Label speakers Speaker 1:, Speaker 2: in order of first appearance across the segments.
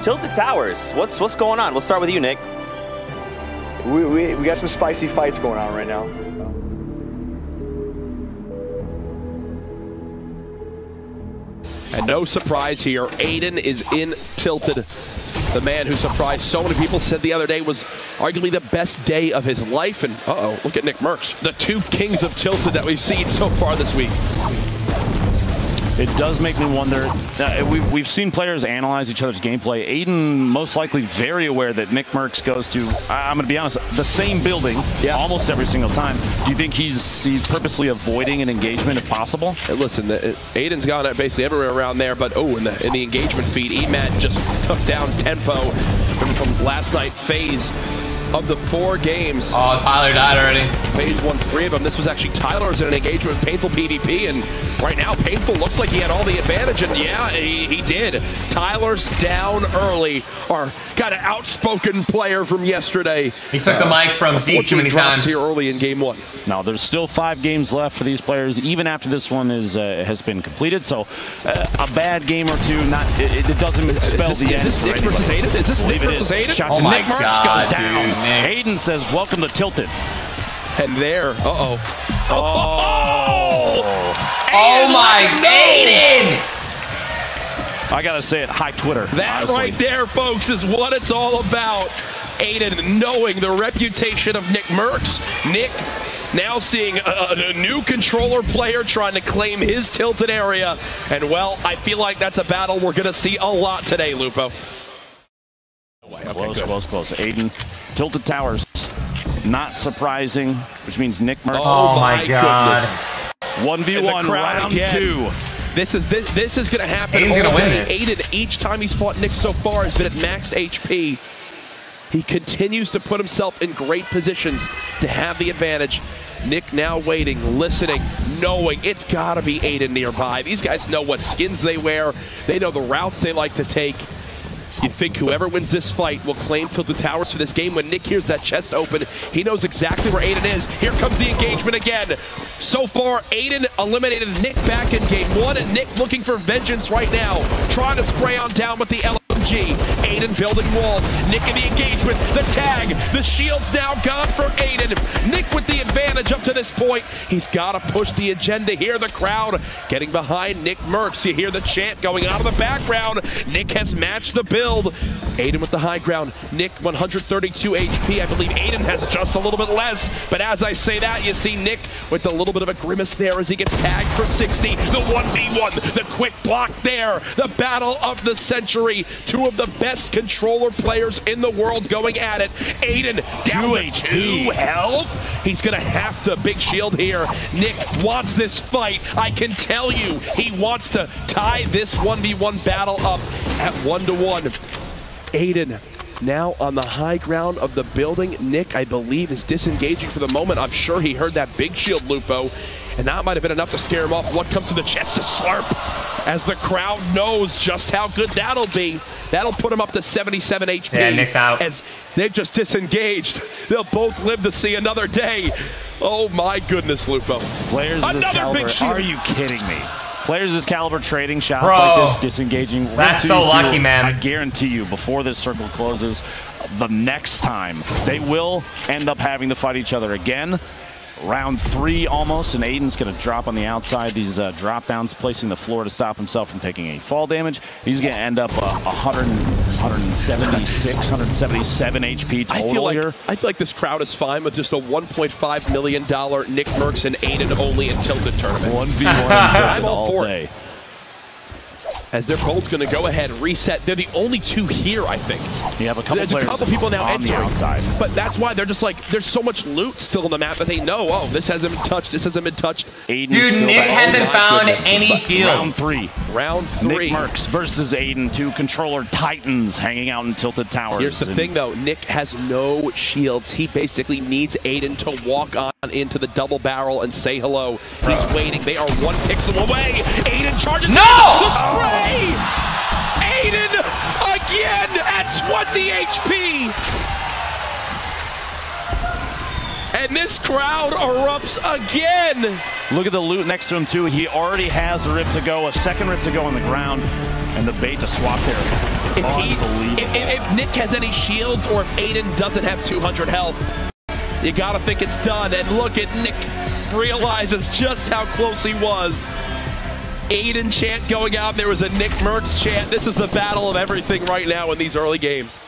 Speaker 1: Tilted Towers, what's going on? We'll start with you, Nick.
Speaker 2: We got some spicy fights going on right now.
Speaker 3: And no surprise here, Ayden is in Tilted. The man who surprised so many people, said the other day was arguably the best day of his life. And uh-oh, look at NICKMERCS. The two kings of Tilted that we've seen so far this week.
Speaker 4: It does make me wonder. We've seen players analyze each other's gameplay. Ayden most likely very aware that NICKMERCS goes to, I'm going to be honest, the same building almost every single time. Do you think he's purposely avoiding an engagement if possible?
Speaker 3: Listen, Ayden's gone basically everywhere around there, but in the engagement feed, Emat just took down Tempo from last night. FaZe of the 4 games.
Speaker 5: Oh, Tyler died already.
Speaker 3: FaZe won 3 of them. This was actually Tyler's in an engagement with Painful PvP, and right now Painful looks like he had all the advantage, and yeah, he did. Tyler's down early, our kind of outspoken player from yesterday.
Speaker 5: He took the mic from Zeke too many times.
Speaker 3: Here early in game 1.
Speaker 4: Now, there's still 5 games left for these players, even after this one has been completed. So, a bad game or two, it doesn't spell the end.
Speaker 3: Is this Nick versus Ayden? Is this Nick versus Ayden?
Speaker 4: Shot to NICKMERCS goes down. Ayden says, "Welcome to Tilted."
Speaker 3: And there,
Speaker 5: oh my, Ayden!
Speaker 4: I gotta say it, hi Twitter.
Speaker 3: That honestly. Right there, folks, is what it's all about. Ayden knowing the reputation of NICKMERCS. Nick now seeing a new controller player trying to claim his Tilted area. And well, I feel like that's a battle we're gonna see a lot today, Lupo.
Speaker 4: Close. Ayden, Tilted Towers. Not surprising, which means NICKMERCS.
Speaker 5: Oh my God.
Speaker 4: 1v1 round 2.
Speaker 3: This is going to happen.
Speaker 5: Ayden's going to win it.
Speaker 3: Ayden, each time he's fought Nick so far, has been at max HP. He continues to put himself in great positions to have the advantage. Nick now waiting, listening, knowing it's got to be Ayden nearby. These guys know what skins they wear. They know the routes they like to take. You think whoever wins this fight will claim Tilted Towers for this game. When Nick hears that chest open, he knows exactly where Ayden is. Here comes the engagement again. So far, Ayden eliminated Nick back in game 1, and Nick looking for vengeance right now. Trying to spray on down with the LMG. Ayden building walls. Nick in the engagement. The tag. The shield's now gone for Ayden. Nick with the advantage up to this point. He's got to push the agenda here. The crowd getting behind NICKMERCS. You hear the chant going out of the background. Nick has matched the build. Ayden with the high ground. Nick 132 HP. I believe Ayden has just a little bit less. But as I say that, you see Nick with a little bit of a grimace there as he gets tagged for 60. The 1v1. The quick block there. The battle of the century. 2 of the best controller players in the world going at it. Ayden down to 2 health. He's going to have to big shield here. Nick wants this fight. I can tell you he wants to tie this 1v1 battle up at 1-1. Ayden now on the high ground of the building. Nick, I believe, is disengaging for the moment. I'm sure he heard that big shield, Lupo, and that might have been enough to scare him off. What comes to the chest to slurp as the crowd knows just how good that'll be. That'll put him up to 77 HP.
Speaker 5: Yeah, Nick's out.
Speaker 3: As they've just disengaged. They'll both live to see another day. Oh my goodness, Lupo.
Speaker 4: Players of this caliber,
Speaker 3: big shield.
Speaker 4: are you kidding me? Players of this caliber trading shots like this, disengaging.
Speaker 5: That's so lucky, man.
Speaker 4: I guarantee you, before this circle closes, the next time, they will end up having to fight each other again. Round 3 almost, and Ayden's going to drop on the outside. These drop downs, placing the floor to stop himself from taking any fall damage. He's going to end up 176, 177 HP total here.
Speaker 3: I feel like this crowd is fine with just a $1.5 million NICKMERCS and Ayden only in Tilted tournament.
Speaker 4: 1v1
Speaker 3: I'm all for
Speaker 4: day.
Speaker 3: it. As they're both going to go ahead, reset. They're the only 2 here, I think.
Speaker 4: You have a couple
Speaker 3: There's
Speaker 4: players
Speaker 3: a couple people now
Speaker 4: on the outside.
Speaker 3: But that's why they're just like, there's so much loot still on the map that they know, oh, this hasn't been touched, this hasn't been touched.
Speaker 5: Dude, Nick hasn't found any shield.
Speaker 4: Round 3.
Speaker 3: Round 3.
Speaker 4: NICKMERCS versus Ayden, 2 controller titans hanging out in Tilted Towers.
Speaker 3: Here's the thing, though. Nick has no shields. He basically needs Ayden to walk on into the double barrel and say hello. He's waiting. They are 1 pixel away. Ayden charges.
Speaker 5: No!
Speaker 3: The spray! Ayden again at 20 HP! And this crowd erupts again!
Speaker 4: Look at the loot next to him, too. He already has a rip to go, a second rip to go on the ground, and the bait to swap there.
Speaker 3: If Nick has any shields or if Ayden doesn't have 200 health, you gotta think it's done. And look at Nick realizes just how close he was. Ayden chant going out. There was a NICKMERCS chant. This is the battle of everything right now in these early games.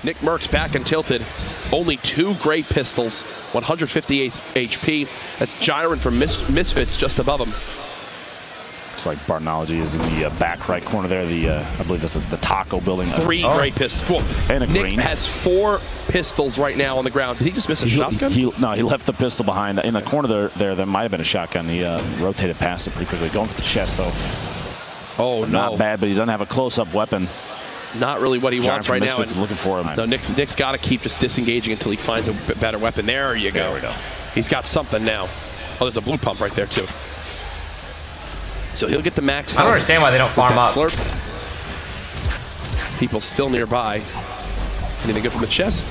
Speaker 3: NICKMERCS back and tilted. Only 2 great pistols, 158 HP. That's Gyron from Misfits just above him.
Speaker 4: Looks like Barnology is in the back right corner there. I believe that's the taco building.
Speaker 3: 3 great pistols. Cool.
Speaker 4: And a
Speaker 3: Nick
Speaker 4: green.
Speaker 3: has 4 pistols right now on the ground. Did he just miss a shotgun?
Speaker 4: No, he left the pistol behind. In the corner there might have been a shotgun. He rotated past it pretty quickly. Going for the chest, though.
Speaker 3: Oh, no.
Speaker 4: Not bad, but he doesn't have a close-up weapon.
Speaker 3: Not really what he wants right now.
Speaker 4: And looking for him.
Speaker 3: No, Nick's got to keep just disengaging until he finds a better weapon. There you go.
Speaker 4: There we go.
Speaker 3: He's got something now. Oh, there's a blue pump right there, too. So he'll get the max health.
Speaker 5: I don't understand why they don't farm up.
Speaker 3: Slurp. People still nearby. Anything good from the chest?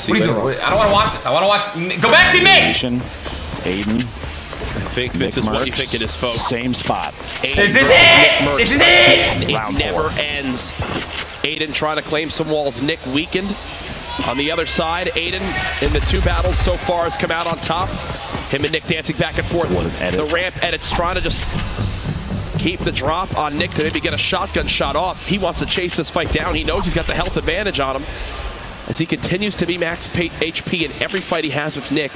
Speaker 5: What are you doing? I don't want to watch this. I want to watch. Go back to Nick!
Speaker 4: Ayden.
Speaker 3: I think this is what you think it is, folks.
Speaker 4: Same spot.
Speaker 5: This is it! This is it!
Speaker 3: It never ends. Ayden trying to claim some walls. Nick weakened. On the other side, Ayden in the 2 battles so far has come out on top. Him and Nick dancing back and forth. The ramp edits trying to just keep the drop on Nick to maybe get a shotgun shot off. He wants to chase this fight down. He knows he's got the health advantage on him as he continues to be max HP in every fight he has with Nick.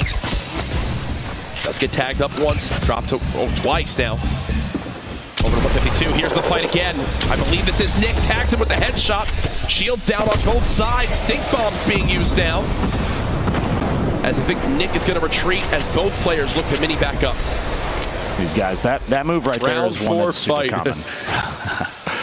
Speaker 3: Does get tagged up once, dropped to twice now. Over to 152, here's the fight again. I believe this is Nick, tags him with the headshot. Shields down on both sides, stink bombs being used now. As I think Nick is gonna retreat as both players look to mini back up.
Speaker 4: These guys, that move right there is one that's super common.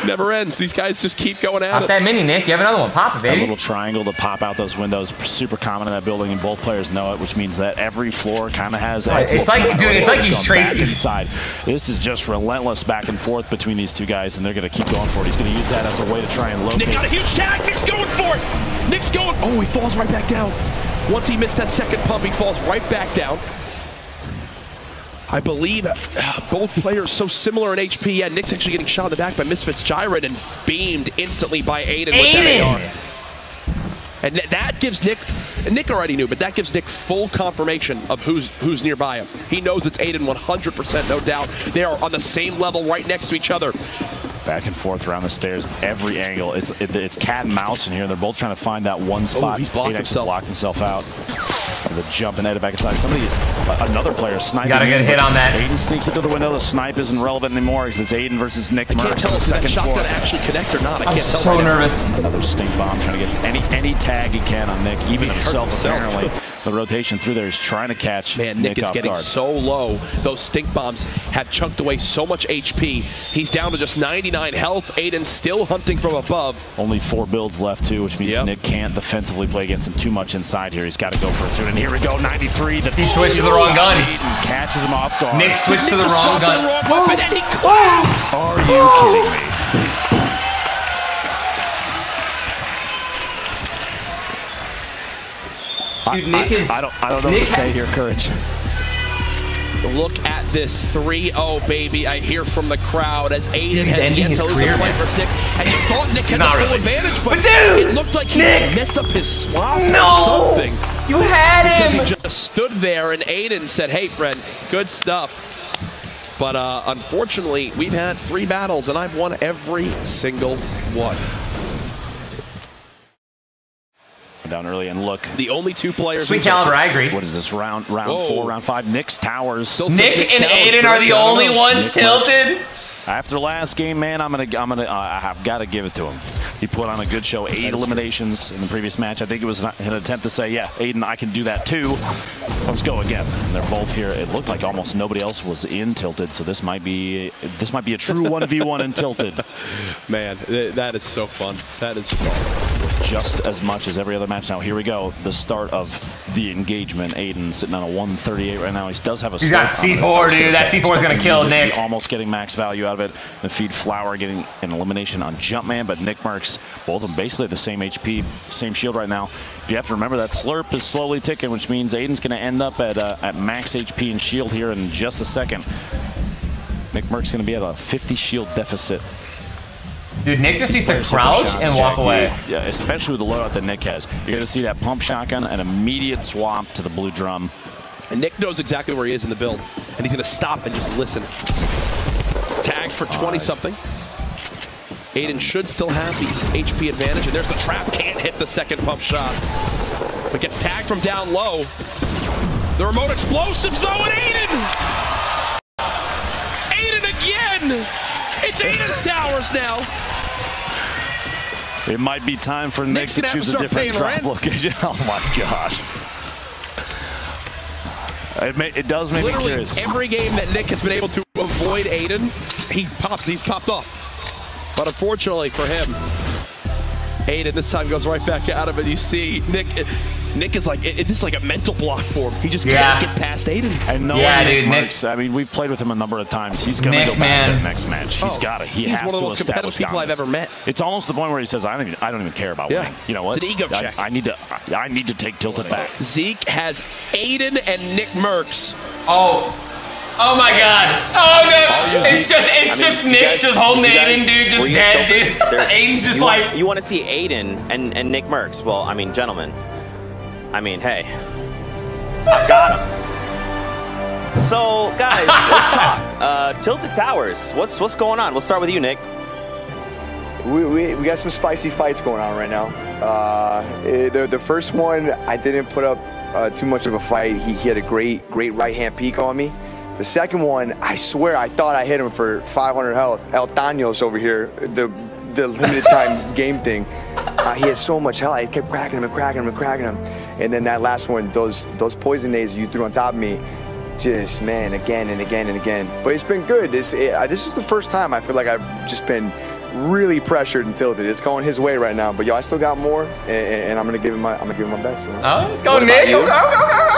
Speaker 3: Never ends. These guys just keep going at
Speaker 5: Pop
Speaker 3: it.
Speaker 5: that mini, Nick. You have another one. Pop it, baby.
Speaker 4: A little triangle to pop out those windows, super common in that building, and both players know it, which means that every floor kind of has.
Speaker 5: It's like, dude, it's like he's tracing.
Speaker 4: Inside. This is just relentless back and forth between these 2 guys, and they're going to keep going for it. He's going to use that as a way to try and locate.
Speaker 3: Nick got a huge tag. Nick's going for it. Nick's going. Oh, he falls right back down. Once he missed that second pump, he falls right back down. I believe both players so similar in HP. Yeah, Nick's actually getting shot in the back by Misfits Gyron and beamed instantly by Ayden with that AR. And that gives Nick already knew, but that gives Nick full confirmation of who's nearby him. He knows it's Ayden 100%, no doubt. They are on the same level right next to each other.
Speaker 4: Back and forth around the stairs, every angle. It's cat and mouse in here. They're both trying to find that one spot.
Speaker 3: Oh, he's blocked himself.
Speaker 4: Blocked himself out. The jump and edit back inside. Another player sniping.
Speaker 5: Gotta get a hit on that.
Speaker 4: Ayden sneaks into the window. The snipe isn't relevant anymore because it's Ayden versus NICKMERCS.
Speaker 3: I can't tell if that shotgun actually connect or not. I can't tell.
Speaker 5: I'm so nervous.
Speaker 4: Another stink bomb trying to get any tag he can on Nick, even himself apparently. The rotation through there is trying to catch.
Speaker 3: Man, Nick is getting so low. Those stink bombs have chunked away so much HP. He's down to just 99 health. Ayden still hunting from above.
Speaker 4: Only 4 builds left too, which means Nick can't defensively play against him too much inside here. He's got to go for it soon. And here we go, 93.
Speaker 5: He switched to the wrong gun.
Speaker 4: Ayden catches him off guard.
Speaker 5: Nick switched to the wrong gun.
Speaker 3: And he claps.
Speaker 4: Are you kidding me?
Speaker 5: Dude, Nick is.
Speaker 4: I don't know what to say here, Courage.
Speaker 3: Look at this 3-0, baby. I hear from the crowd as Ayden
Speaker 5: He's
Speaker 3: has
Speaker 5: ending
Speaker 3: yet
Speaker 5: his
Speaker 3: to lose
Speaker 5: career,
Speaker 3: a fight
Speaker 5: man.
Speaker 3: for Nick. And you thought Nick had
Speaker 5: Not
Speaker 3: the full
Speaker 5: really.
Speaker 3: advantage,
Speaker 5: But dude,
Speaker 3: it looked like he
Speaker 5: Nick,
Speaker 3: messed up his swap or
Speaker 5: no,
Speaker 3: something.
Speaker 5: You had him.
Speaker 3: Because he just stood there and Ayden said, hey, friend, good stuff. But unfortunately, we've had 3 battles and I've won every single one.
Speaker 4: Down early and look.
Speaker 3: The only 2 players.
Speaker 5: Sweet caliber, I agree.
Speaker 4: What is this round 4, round 5? Nick's towers.
Speaker 5: Nick and Ayden are the only ones tilted.
Speaker 4: After last game, man, I've got to give it to him. He put on a good show. 8 eliminations in the previous match. I think it was an attempt to say, yeah, Ayden, I can do that too. Let's go again. And they're both here. It looked like almost nobody else was in Tilted, so this might be a true 1v1 in Tilted.
Speaker 3: Man, that is so fun. That is just awesome.
Speaker 4: Just as much as every other match. Now here we go. The start of the engagement. Ayden sitting on a 138 right now. He does have a.
Speaker 5: He's got C4, dude. That C4 is gonna kill Nick.
Speaker 4: Almost getting max value out of it. The feed Flower getting an elimination on Jumpman, but NICKMERCS, both of them basically the same HP, same shield right now. You have to remember that slurp is slowly ticking, which means Ayden's going to end up at max HP and shield here in just a second. NICKMERCS going to be at a 50 shield deficit.
Speaker 5: Dude, Nick just needs to crouch and walk away.
Speaker 4: Yeah, especially with the loadout that Nick has. You're going to see that pump shotgun, an immediate swap to the blue drum.
Speaker 3: And Nick knows exactly where he is in the build. And he's going to stop and just listen. Tags for 20-something. Ayden should still have the HP advantage. And there's the trap. Can't hit the second pump shot. But gets tagged from down low. The remote explosives though, and Ayden! Ayden again! It's Ayden's towers now.
Speaker 4: It might be time for Nick to choose a different drop location. Oh my gosh. It does make me curious.
Speaker 3: Every game that Nick has been able to avoid Ayden, he popped off. But unfortunately for him, Ayden this time goes right back out of it. You see Nick is like, it's just like a mental block for him. He just can't get past Ayden.
Speaker 4: And no, dude, Nick. I mean, we've played with him a number of times. He's going to go back to the next match. He's got it. He has to establish dominance. He's one of the most competitive people I've ever met.
Speaker 3: It's
Speaker 4: almost the point where he says, I don't even care about winning. You know what?
Speaker 3: It's an ego check.
Speaker 4: I need to take Tilted back.
Speaker 3: Zeke has Ayden and NICKMERCS.
Speaker 5: Oh my God! Oh no! It's just Nick just holding Ayden, dude, just dead, dude. Ayden's just like.
Speaker 1: You want to see Ayden and NICKMERCS? Well, I mean, gentlemen. I mean, hey, I've got him. So, guys, let's talk. Tilted Towers. What's going on? We'll start with you, Nick.
Speaker 2: We got some spicy fights going on right now. The first one, I didn't put up too much of a fight. He had a great right hand peek on me. The second one, I swear I thought I hit him for 500 health. El Taños over here, the limited time game thing. He had so much health. I kept cracking him and cracking him and cracking him. And then that last one, those poison nades you threw on top of me, just, man, again and again and again. But it's been good. This is the first time I feel like I've just been really pressured and tilted. It's going his way right now. But yo, I still got more, and I'm gonna give him my best. You know?
Speaker 5: Oh, it's going Nick. Go.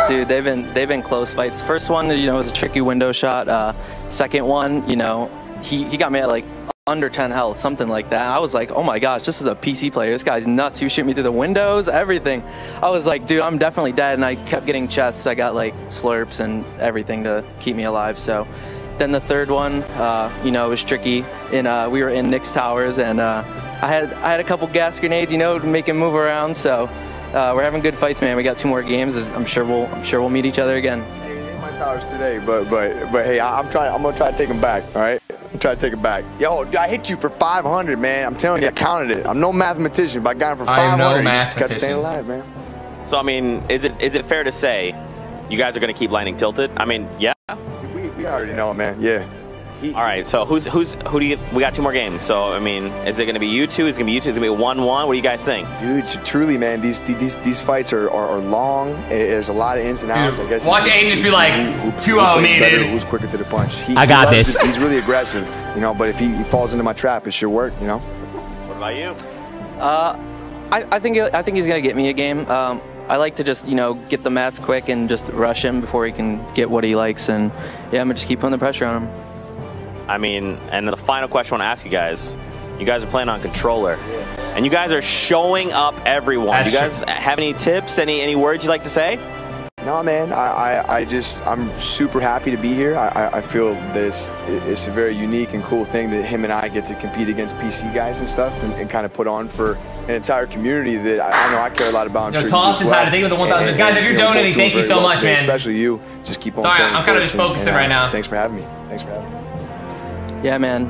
Speaker 6: Dude, they've been close fights. First one, you know, was a tricky window shot. Second one, you know, he got me at like under 10 health, something like that. I was like, oh my gosh, this is a PC player. This guy's nuts. He was shooting me through the windows, everything. I was like, dude, I'm definitely dead. And I kept getting chests. I got like slurps and everything to keep me alive. So then the third one, you know, it was tricky. And we were in Nick's towers, and I had a couple gas grenades, you know, to make him move around. So we're having good fights, man. We got 2 more games. I'm sure we'll meet each other again.
Speaker 2: My towers today, but hey, I'm gonna try to take him back. All right, I'm trying to take him back. Yo, I hit you for 500, man. I'm telling you, I counted it. I'm no mathematicien, but I got him for 500.
Speaker 5: I'm no
Speaker 2: you just
Speaker 5: mathematician.
Speaker 2: gotta stay alive, man.
Speaker 1: So I mean, is it fair to say you guys are going to keep lining Tilted? I mean, yeah.
Speaker 2: We already know, man. Yeah.
Speaker 1: All right. So who do you? We got 2 more games. So I mean, is it going to be you two? Is it going to be you two? Is it going to be 1-1? What do you guys think?
Speaker 2: Dude, truly, man, these fights are long. There's a lot of ins and outs. I guess.
Speaker 5: Watch Ayden just be like 2-0 me, dude.
Speaker 2: Who's quicker to the punch?
Speaker 5: I got this.
Speaker 2: He's really aggressive, you know. But if he falls into my trap, it should work, you know.
Speaker 1: What about you?
Speaker 6: I think he's gonna get me a game. I like to just, you know, get the mats quick and just rush him before he can get what he likes, and yeah, I'm gonna just keep putting the pressure on him.
Speaker 1: I mean, and the final question I want to ask you guys are playing on controller, and you guys are showing up everyone. Do you guys have any tips, any words you'd like to say?
Speaker 2: No, man, I'm super happy to be here. I feel that it's a very unique and cool thing that him and I get to compete against PC guys and stuff, and kind of put on for an entire community that I know I care a lot about.
Speaker 5: Yo, Toss and Tyler, thank you for the 1,000. Guys, if you're donating, thank you so much, man.
Speaker 2: Especially you. Just keep on.
Speaker 5: Sorry, I'm kind of just focusing right now.
Speaker 2: Thanks for having me. Thanks for having me.
Speaker 6: Yeah, man.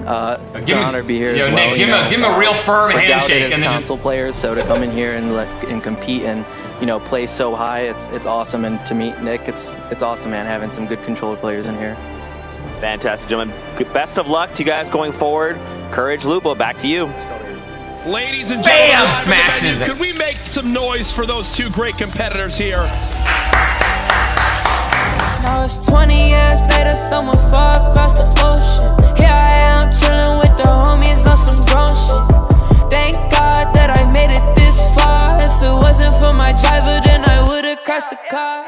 Speaker 6: It's an honor to be here as well.
Speaker 5: Nick, give him a real firm handshake.
Speaker 6: As console players, so to come in here and compete and, you know, play so high, it's awesome. And to meet Nick, it's awesome, man, having some good controller players in here.
Speaker 1: Fantastic, gentlemen. Best of luck to you guys going forward. Courage, Lupo, back to you.
Speaker 3: Ladies and gentlemen,
Speaker 5: smashing it.
Speaker 3: Could we make some noise for those 2 great competitors here?
Speaker 7: Now it's 20 years later, someone far across the ocean. Here I am, chilling with the homies on some grown shit. Thank God that I made it this far. If it wasn't for my driver, then I would've crashed the car.